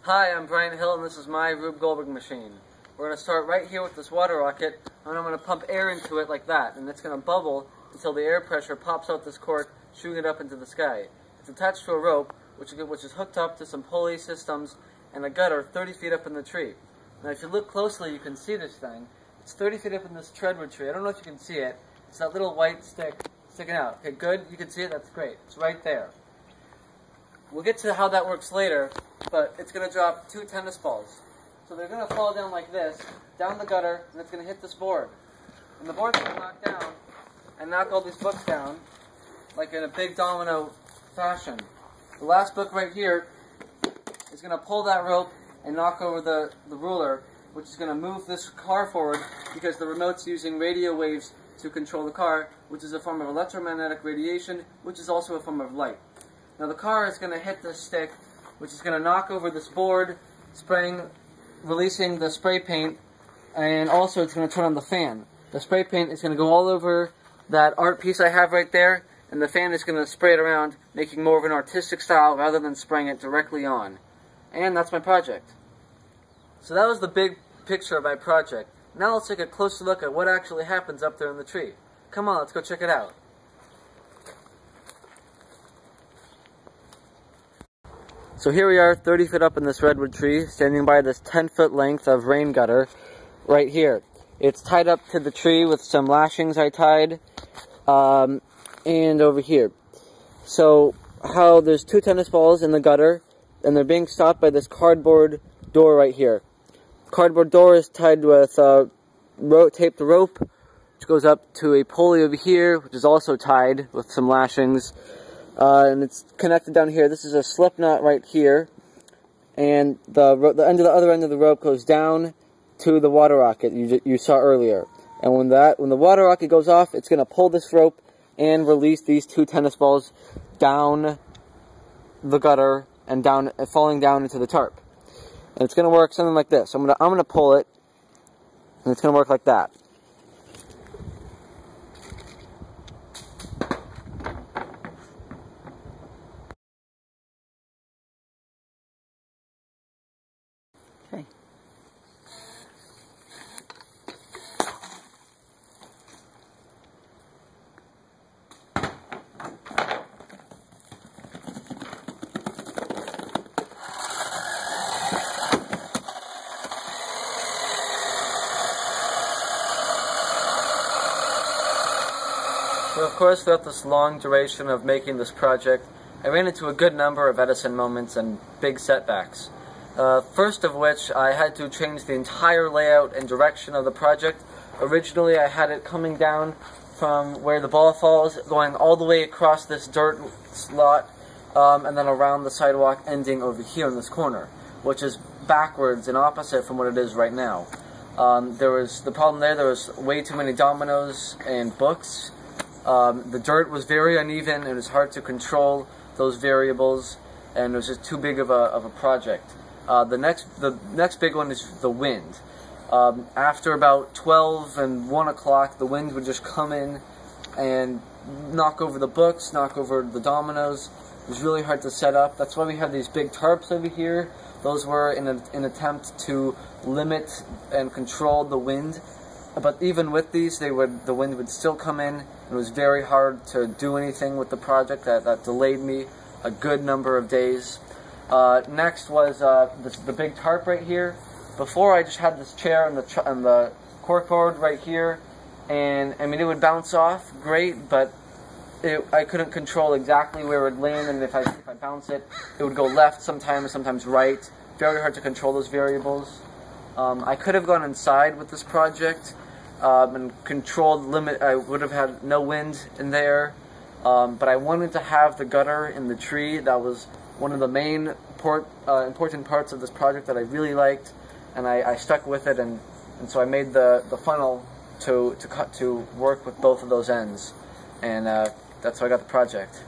Hi, I'm Bryant Hill, and this is my Rube Goldberg machine. We're going to start right here with this water rocket, and I'm going to pump air into it like that, and it's going to bubble until the air pressure pops out this cork, shooting it up into the sky. It's attached to a rope, which is hooked up to some pulley systems and a gutter 30 feet up in the tree. Now, if you look closely, you can see this thing. It's 30 feet up in this treadwood tree. I don't know if you can see it. It's that little white stick sticking out. Okay, good. You can see it. That's great. It's right there. We'll get to how that works later, but it's going to drop 2 tennis balls. So they're going to fall down like this, down the gutter, and it's going to hit this board. And the board's going to knock down and knock all these books down, like in a big domino fashion. The last book right here is going to pull that rope and knock over the ruler, which is going to move this car forward because the remote's using radio waves to control the car, which is a form of electromagnetic radiation, which is also a form of light. Now the car is going to hit this stick, which is going to knock over this board, releasing the spray paint, and also it's going to turn on the fan. The spray paint is going to go all over that art piece I have right there, and the fan is going to spray it around, making more of an artistic style rather than spraying it directly on. And that's my project. So that was the big picture of my project. Now let's take a closer look at what actually happens up there in the tree. Come on, let's go check it out. So here we are, 30 feet up in this redwood tree, standing by this 10-foot length of rain gutter right here. It's tied up to the tree with some lashings I tied, and over here. So how there's 2 tennis balls in the gutter, and they're being stopped by this cardboard door right here. Cardboard door is tied with taped rope, which goes up to a pulley over here, which is also tied with some lashings. And it's connected down here. This is a slip knot right here, and the other end of the rope goes down to the water rocket you saw earlier. And when the water rocket goes off, it's going to pull this rope and release these 2 tennis balls down the gutter and falling down into the tarp. And it's going to work something like this. I'm going to pull it, and it's going to work like that. Okay. So of course, throughout this long duration of making this project, I ran into a good number of Edison moments and big setbacks. First of which, I had to change the entire layout and direction of the project. Originally, I had it coming down from where the ball falls, going all the way across this dirt slot, and then around the sidewalk, ending over here in this corner, which is backwards and opposite from what it is right now. The problem there was way too many dominoes and books. The dirt was very uneven, and it was hard to control those variables, and it was just too big of a project. The next big one is the wind. After about 12 and 1 o'clock, the wind would just come in and knock over the books, knock over the dominoes. It was really hard to set up. That's why we have these big tarps over here. Those were in an attempt to limit and control the wind. But even with these, the wind would still come in. It was very hard to do anything with the project. That delayed me a good number of days. Next was the big tarp right here. Before, I just had this chair and the corkboard right here, and I mean, it would bounce off great, but I couldn't control exactly where it would land, and if I bounce it, it would go left sometimes right. Very hard to control those variables. I could have gone inside with this project and controlled limit. I would have had no wind in there, but I wanted to have the gutter in the tree. That was one of the main important parts of this project that I really liked, and I stuck with it, and so I made the funnel to work with both of those ends, and that's how I got the project.